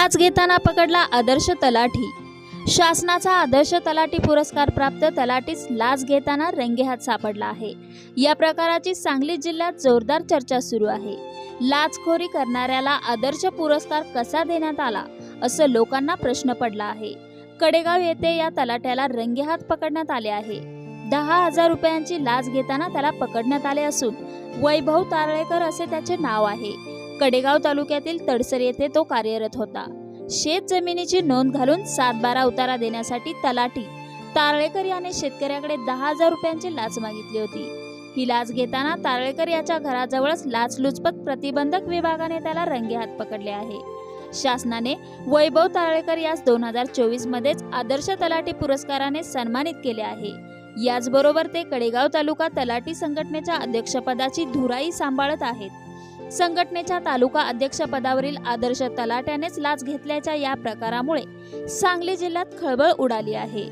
लाच घेताना पकडला आदर्श तलाठी। शासनाचा आदर्श तलाठी पुरस्कार प्राप्त तलाठीच लाच घेताना रंगेहात सापडला आहे। या प्रकाराची सांगली जिल्ह्यात जोरदार चर्चा सुरू आहे। लाचखोरी करणाऱ्याला आदर्श पुरस्कार कसा देण्यात आला असं लोकांना प्रश्न पडला आहे। कडेगाव येथे या तलाठ्याला रंगेहात पकडण्यात आले आहे। 10,000 रुपयांची लाच घेताना त्याला पकडण्यात आले असून वैभव तारळेकर असे त्याचे नाव आहे। कडेगाव तालुक्यातील तडसर येथे तो कार्यरत होता। शेत जमिनीची नोंद घालून 7/12 उतारा देण्यासाठी तलाठी तारळेकर याने शेतकऱ्याकडे 10,000 रुपयांची लाच मागितली होती। ही लाच घेताना तारळेकर याच्या घराजवळच लाचलुचपत प्रतिबंधक विभागाने त्याला रंगेहात पकडले आहे। शासनाने वैभव तारळेकर यास 2024 मध्येच आदर्श तलाठी पुरस्काराने सन्मानित केले आहे। याचबरोबर ते कडेगाव तालुका तलाठी संघटनेच्या अध्यक्षपदाची धुराई सांभाळत आहेत। संघटनेच्या तालुका अध्यक्षपदावरील आदर्श तलाट्यानेच लाच घेतल्याच्या या प्रकारामुळे सांगली जिल्ह्यात खळबळ उडाली आहे।